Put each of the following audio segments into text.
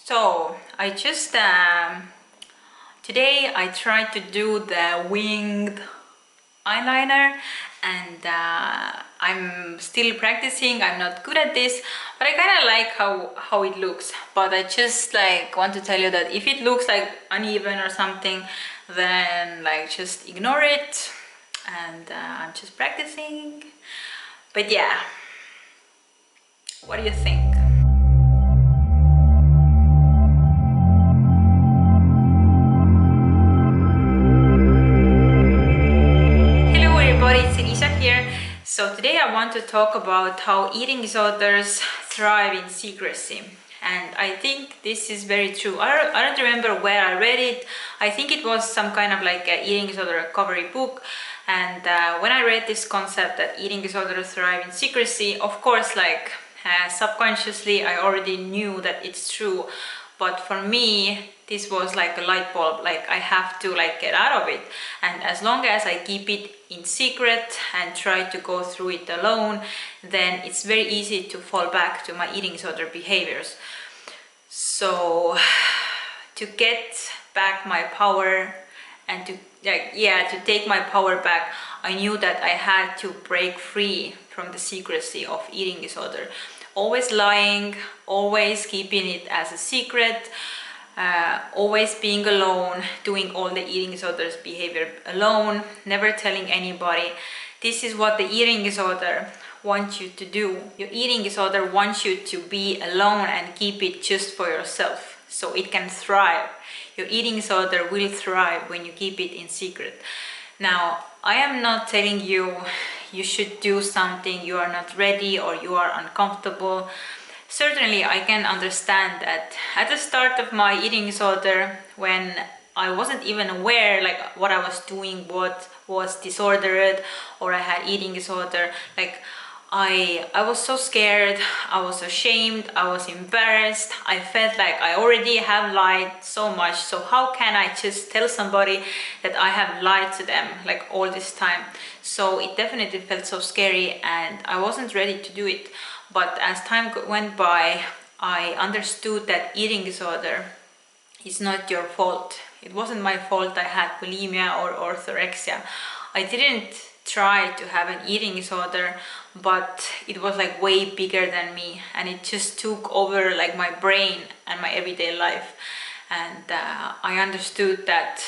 So I just today I tried to do the winged eyeliner, and I'm still practicing. I'm not good at this, but I kind of like how it looks. But I just like want to tell you that if it looks like uneven or something, then like just ignore it, and I'm just practicing. But yeah, what do you think? Hello everybody, it's Elisa here. So today I want to talk about how eating disorders thrive in secrecy. And I think this is very true. I don't remember where I read it. I think it was some kind of like a eating disorder recovery book. And when I read this concept that eating disorders thrive in secrecy, of course, like subconsciously I already knew that it's true. But for me, this was like a light bulb, like I have to like get out of it. And as long as I keep it in secret and try to go through it alone, then it's very easy to fall back to my eating disorder behaviors. So to get back my power and to take my power back, I knew that I had to break free from the secrecy of eating disorder. Always lying, always keeping it as a secret, always being alone, doing all the eating disorders behavior alone, never telling anybody. This is what the eating disorder wants you to do. Your eating disorder wants you to be alone and keep it just for yourself so it can thrive. Your eating disorder will thrive when you keep it in secret. Now, I am not telling you you should do something you are not ready or you are uncomfortable. Certainly, I can understand that at the start of my eating disorder, when I wasn't even aware like what I was doing, what was disordered, or I had eating disorder, like I was so scared, I was ashamed, I was embarrassed. I felt like I already have lied so much, so how can I just tell somebody that I have lied to them like all this time? So it definitely felt so scary and I wasn't ready to do it. But as time went by, I understood that eating disorder is not your fault. It wasn't my fault I had bulimia or orthorexia. I didn't try to have an eating disorder, but it was like way bigger than me and it just took over like my brain and my everyday life. And I understood that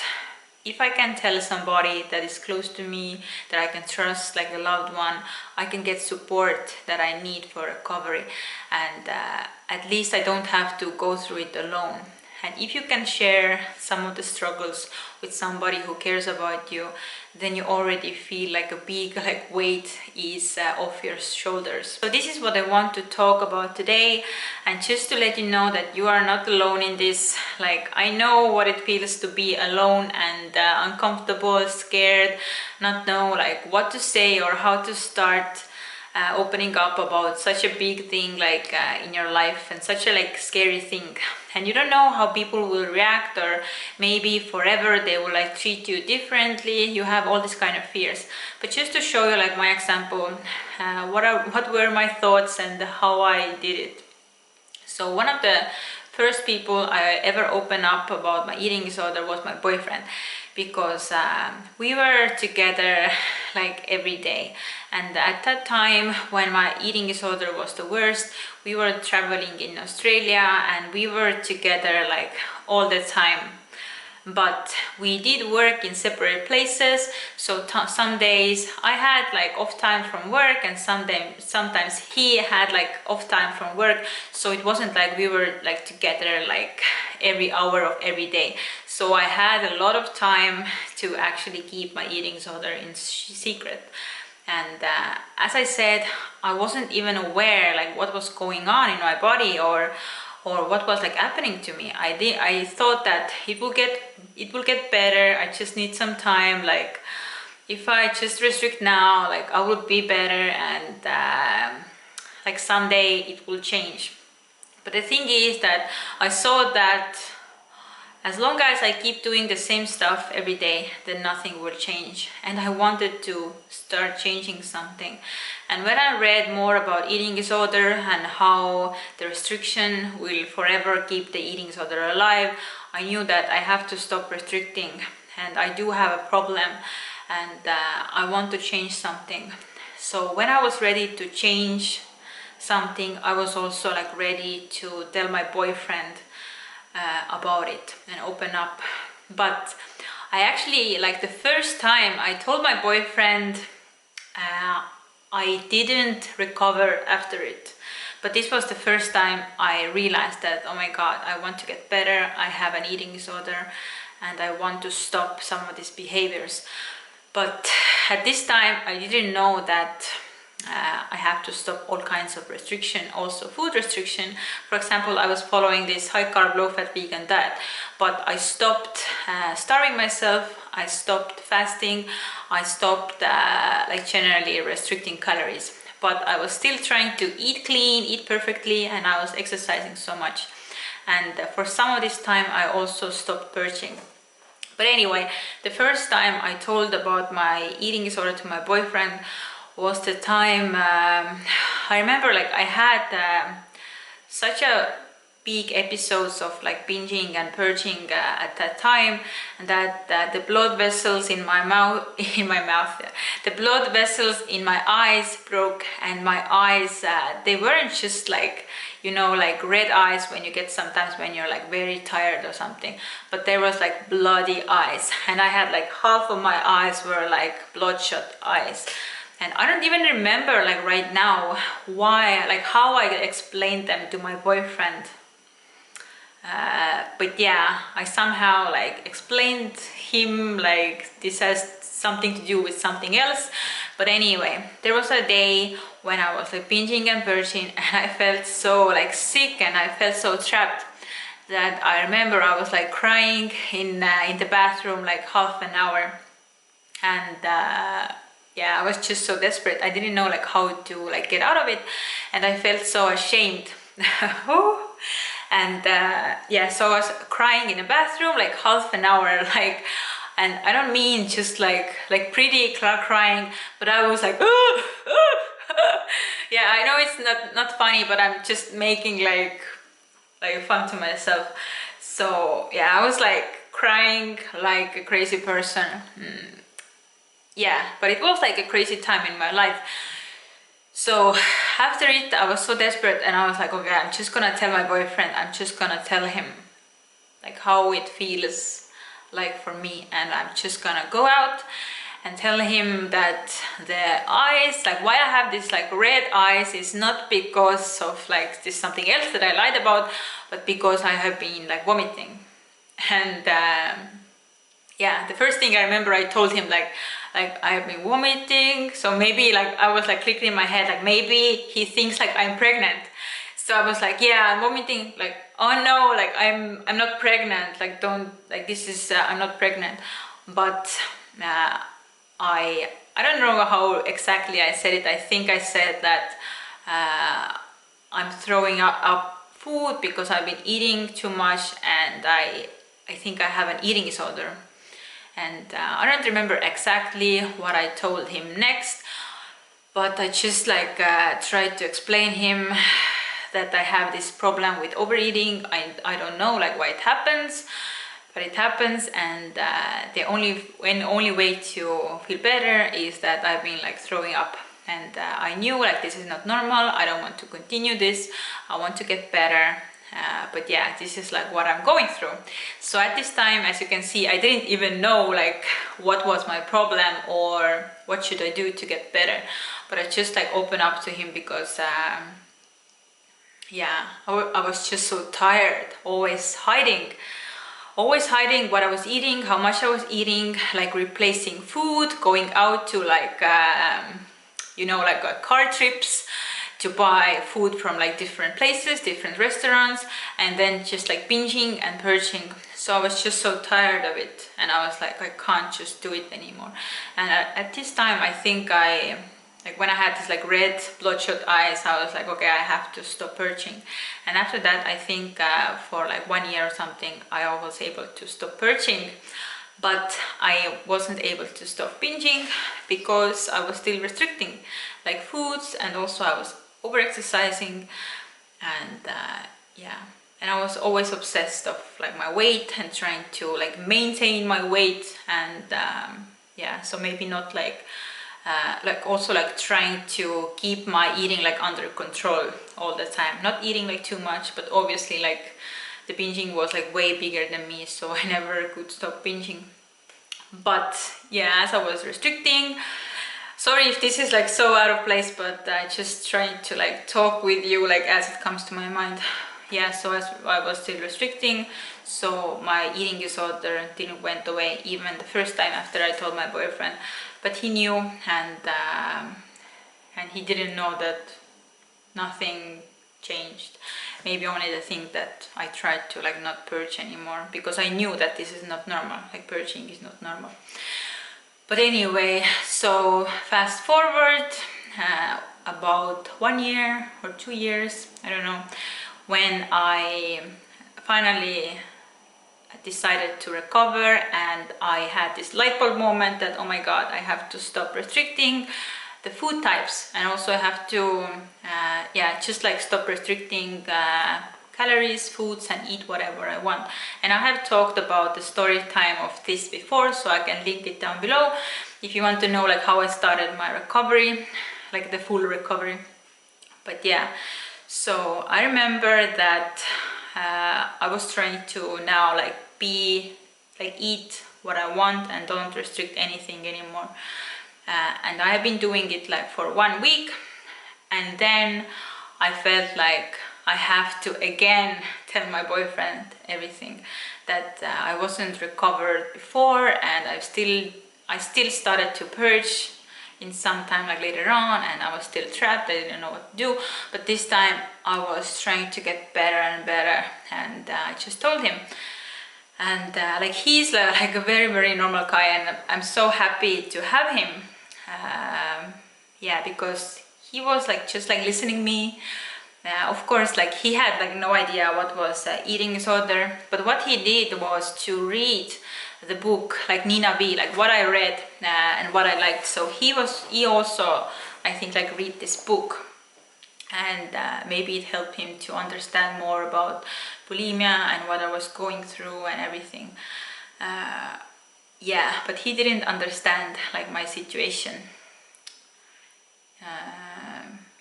if I can tell somebody that is close to me, that I can trust, like a loved one, I can get support that I need for recovery. And at least I don't have to go through it alone. And if you can share some of the struggles with somebody who cares about you, then you already feel like a big like weight is off your shoulders. So this is what I want to talk about today, and just to let you know that you are not alone in this. Like, I know what it feels to be alone and uncomfortable, scared, not know like what to say or how to start opening up about such a big thing like in your life, and such a like scary thing, and you don't know how people will react, or maybe forever they will like treat you differently. You have all these kind of fears. But just to show you like my example, what were my thoughts and how I did it. So one of the first people I ever opened up about my eating disorder was my boyfriend, because we were together like every day. And at that time when my eating disorder was the worst, we were traveling in Australia and we were together like all the time. But we did work in separate places, so some days I had like off time from work, and sometimes he had like off time from work, so it wasn't like we were like together like every hour of every day. So I had a lot of time to actually keep my eating disorder in secret. And as I said, I wasn't even aware like what was going on in my body or what was like happening to me. I thought that it will get better. I just need some time. Like, if I just restrict now, like I will be better, and like someday it will change. But the thing is that I saw that as long as I keep doing the same stuff every day, then nothing will change. And I wanted to start changing something. And when I read more about eating disorder and how the restriction will forever keep the eating disorder alive, I knew that I have to stop restricting. And I do have a problem, and I want to change something. So when I was ready to change something, I was also like ready to tell my boyfriend about it and open up. But I actually, like, the first time I told my boyfriend, I didn't recover after it. But this was the first time I realized that, oh my god, I want to get better, I have an eating disorder, and I want to stop some of these behaviors. But at this time I didn't know that I have to stop all kinds of restriction, also food restriction. For example, I was following this high carb, low fat vegan diet, but I stopped starving myself, I stopped fasting, I stopped like generally restricting calories. But I was still trying to eat clean, eat perfectly, and I was exercising so much. And for some of this time I also stopped purging. But anyway, the first time I told about my eating disorder to my boyfriend was the time, I remember, like, I had such a big episodes of like binging and purging at that time, that the blood vessels in my mouth, the blood vessels in my eyes broke, and my eyes, they weren't just like, you know, like red eyes when you get sometimes when you're like very tired or something, but there was like bloody eyes, and I had like half of my eyes were like bloodshot eyes. And I don't even remember like right now why, like how I explained them to my boyfriend. But yeah, I somehow like explained him like this has something to do with something else. But anyway, there was a day when I was like binging and purging, and I felt so like sick and I felt so trapped that I remember I was like crying in the bathroom like half an hour. And yeah, I was just so desperate. I didn't know like how to like get out of it, and I felt so ashamed. And yeah, so I was crying in the bathroom like half an hour, like, and I don't mean just like pretty crying, but I was like yeah, I know it's not funny, but I'm just making like fun to myself. So yeah, I was like crying like a crazy person. Yeah, but it was like a crazy time in my life. So after it, I was so desperate, and I was like, okay, I'm just gonna tell my boyfriend, I'm just gonna tell him like how it feels like for me, and I'm just gonna go out and tell him that the eyes, like why I have this like red eyes, is not because of like this something else that I lied about, but because I have been like vomiting. And yeah, the first thing I remember, I told him like I have been vomiting, so maybe like I was like clicking in my head, like maybe he thinks like I'm pregnant. So I was like, yeah, I'm vomiting, like, oh no, like I'm not pregnant, like don't, like this is I'm not pregnant. But I don't know how exactly I said it. I think I said that I'm throwing up food because I've been eating too much, and I think I have an eating disorder. And I don't remember exactly what I told him next, but I just like tried to explain him that I have this problem with overeating. I don't know like why it happens, but it happens, and the only way to feel better is that I've been like throwing up. And I knew like this is not normal, I don't want to continue this, I want to get better. But yeah, this is like what I'm going through. So at this time, as you can see, I didn't even know like what was my problem or what should I do to get better. But I just like opened up to him because yeah, I was just so tired, always hiding what I was eating, how much I was eating, like replacing food, going out to like you know, like car trips to buy food from like different places, different restaurants, and then just like binging and purging. So I was just so tired of it, and I was like, I can't just do it anymore. And at this time, I think I like when I had this like red bloodshot eyes, I was like, okay, I have to stop purging. And after that, I think for like 1 year or something, I was able to stop purging, but I wasn't able to stop binging because I was still restricting like foods, and also I was over exercising, and yeah, and I was always obsessed of like my weight and trying to like maintain my weight, and yeah, so maybe not like also like trying to keep my eating like under control all the time, not eating like too much, but obviously like the binging was like way bigger than me, so I never could stop binging. But yeah, as I was restricting, sorry if this is like so out of place, but I just trying to like talk with you like as it comes to my mind. Yeah, so as I was still restricting, so my eating disorder didn't went away even the first time after I told my boyfriend, but he knew, and he didn't know that nothing changed. Maybe only the thing that I tried to like not purge anymore, because I knew that this is not normal, like purging is not normal. But anyway, so fast forward about 1 year or 2 years, I don't know, when I finally decided to recover, and I had this light bulb moment that, oh my god, I have to stop restricting the food types, and also I have to yeah, just like stop restricting calories, foods, and eat whatever I want. And I have talked about the story time of this before, so I can link it down below if you want to know like how I started my recovery, like the full recovery. But yeah, so I remember that I was trying to now like eat what I want and don't restrict anything anymore. And I have been doing it like for 1 week, and then I felt like I have to again tell my boyfriend everything, that I wasn't recovered before, and I still started to purge in some time like later on, and I was still trapped. I didn't know what to do, but this time I was trying to get better and better, and I just told him. And like he's like a very, very normal guy, and I'm so happy to have him. Yeah, because he was like just like listening me. Of course, like he had like no idea what was eating disorder, but what he did was to read the book like Nina B, like what I read and what I liked. So he also, I think, like read this book, and maybe it helped him to understand more about bulimia and what I was going through and everything. Yeah, but he didn't understand like my situation.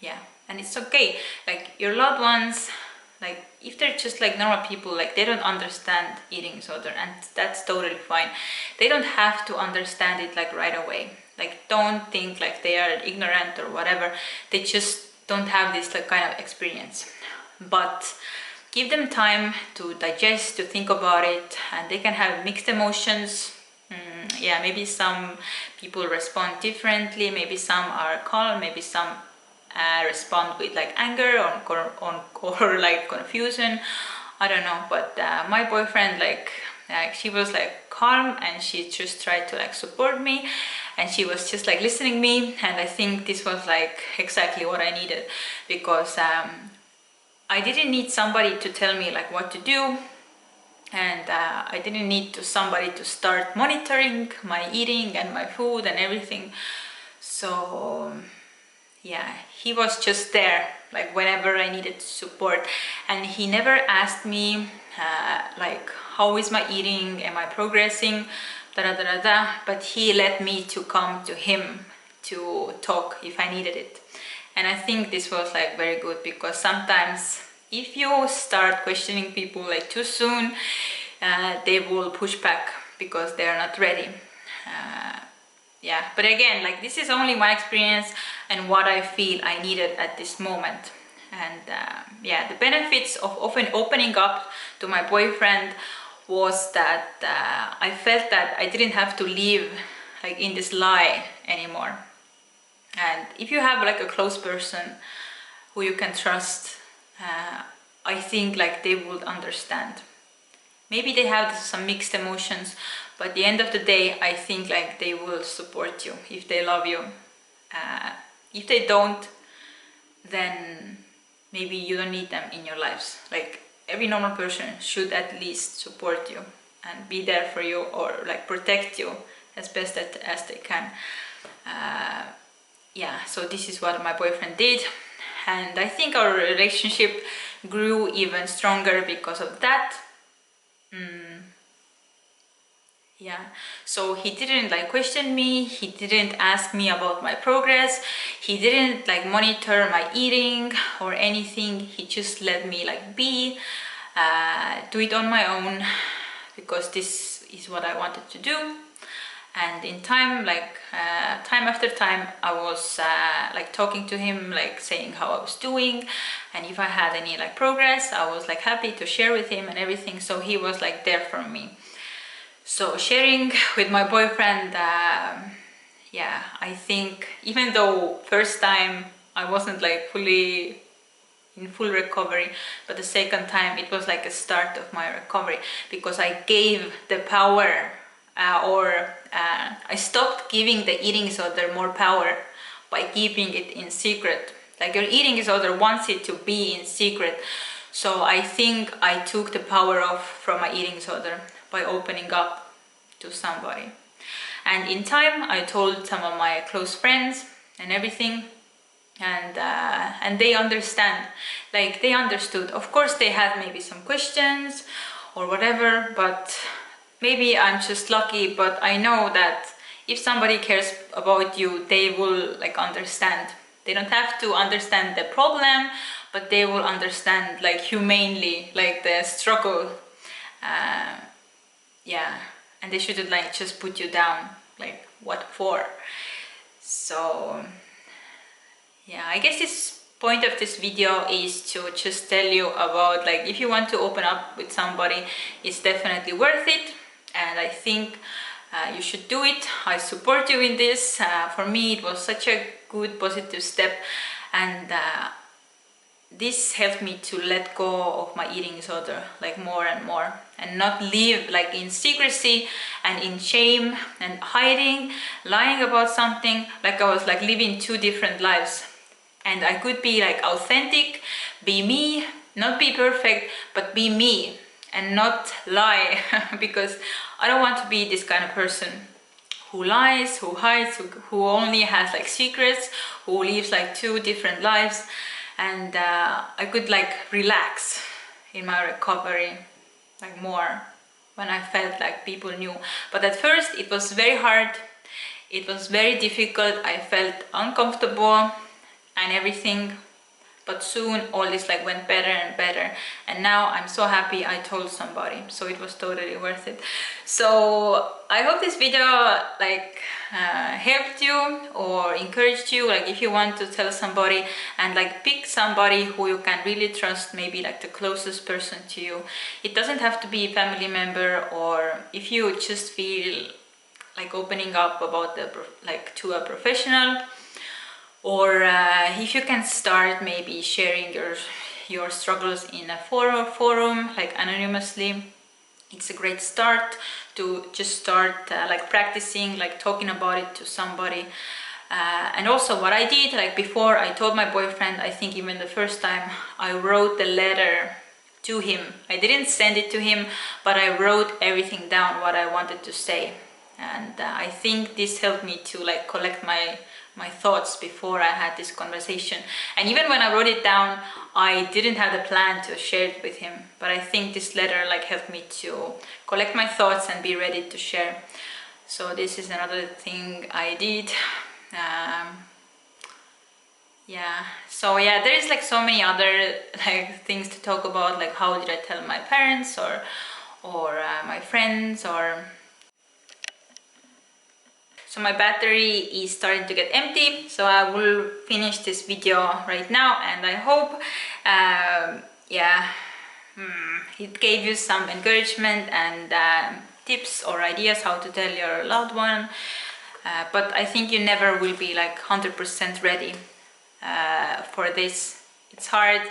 Yeah, and it's okay, like your loved ones, like if they're just like normal people, like they don't understand eating disorder, and that's totally fine. They don't have to understand it like right away. Like don't think like they are ignorant or whatever. They just don't have this like kind of experience. But give them time to digest, to think about it, and they can have mixed emotions. Yeah, maybe some people respond differently, maybe some are calm, maybe some respond with like anger or like confusion, I don't know. But my boyfriend, like she was like calm, and she just tried to like support me, and she was just like listening me, and I think this was like exactly what I needed, because I didn't need somebody to tell me like what to do, and I didn't need somebody to start monitoring my eating and my food and everything. So yeah, he was just there like whenever I needed support, and he never asked me like how is my eating, am I progressing, da da da da, but he let me to come to him to talk if I needed it. And I think this was like very good, because sometimes if you start questioning people like too soon, they will push back because they are not ready. Yeah, but again, like this is only my experience and what I feel I needed at this moment. And yeah, the benefits of often opening up to my boyfriend was that I felt that I didn't have to live like in this lie anymore. And if you have like a close person who you can trust, I think like they would understand. Maybe they have some mixed emotions, but at the end of the day, I think like they will support you if they love you. If they don't, then maybe you don't need them in your lives. Like every normal person should at least support you and be there for you, or like protect you as best as they can. Yeah, so this is what my boyfriend did, and I think our relationship grew even stronger because of that. Yeah, so he didn't like question me, he didn't ask me about my progress, he didn't like monitor my eating or anything. He just let me like be, do it on my own, because this is what I wanted to do. And in time, like time after time, I was like talking to him, like saying how I was doing, and if I had any like progress, I was like happy to share with him and everything. So he was like there for me. So sharing with my boyfriend, yeah, I think even though first time I wasn't like fully in full recovery, but the second time it was like a start of my recovery, because I gave the power, I stopped giving the eating disorder more power by keeping it in secret. Like your eating disorder wants it to be in secret. So I think I took the power off from my eating disorder by opening up to somebody. And in time I told some of my close friends and everything, and they understand, like they understood. Of course they had maybe some questions or whatever, but maybe I'm just lucky, but I know that if somebody cares about you, they will like understand. They don't have to understand the problem, but they will understand like humanely, like the struggle. Yeah, and they shouldn't like just put you down, like what for. So yeah, I guess this point of this video is to just tell you about, like, if you want to open up with somebody, it's definitely worth it, and I think you should do it. I support you in this. For me it was such a good positive step, and this helped me to let go of my eating disorder like more and more, and not live like in secrecy and in shame and hiding, lying about something. Like I was like living two different lives, and I could be like authentic, be me, not be perfect, but be me and not lie because I don't want to be this kind of person who lies, who hides, who only has like secrets, who lives like two different lives. And I could like relax in my recovery like more when I felt like people knew. But at first it was very hard, it was very difficult, I felt uncomfortable and everything, but soon all this like went better and better, and now I'm so happy I told somebody, so it was totally worth it. So I hope this video like helped you or encouraged you, like if you want to tell somebody, and like pick somebody who you can really trust, maybe like the closest person to you. It doesn't have to be a family member, or if you just feel like opening up about the like to a professional, or if you can start maybe sharing your struggles in a forum like anonymously. It's a great start to just start like practicing, like talking about it to somebody. And also what I did, like before I told my boyfriend, I think even the first time, I wrote the letter to him. I didn't send it to him, but I wrote everything down what I wanted to say. And I think this helped me to like collect my thoughts before I had this conversation. And even when I wrote it down, I didn't have the plan to share it with him, but I think this letter like helped me to collect my thoughts and be ready to share. So this is another thing I did. Yeah, so yeah, there is like so many other like things to talk about, like how did I tell my parents or my friends, or so my battery is starting to get empty, so I will finish this video right now, and I hope yeah, it gave you some encouragement and tips or ideas how to tell your loved one. But I think you never will be like 100% ready for this. It's hard,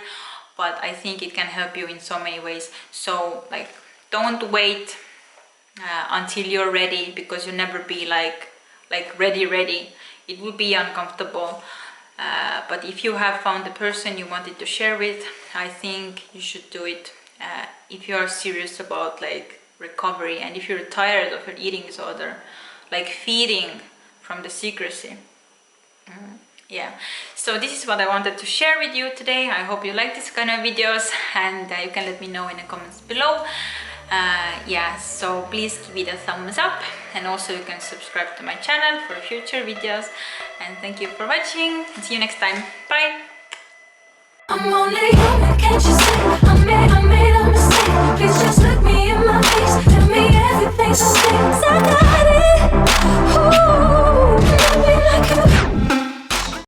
but I think it can help you in so many ways. So like don't wait until you're ready, because you'll never be like ready. It will be uncomfortable, But if you have found the person you wanted to share with, I think you should do it if you are serious about like recovery, and if you're tired of your eating disorder, like feeding from the secrecy. Yeah, so this is what I wanted to share with you today. I hope you like this kind of videos, and you can let me know in the comments below. Yeah, so please give it a thumbs up, and also you can subscribe to my channel for future videos. And thank you for watching, and see you next time. Bye. I'm only human, can't you see? I made a mistake. Please just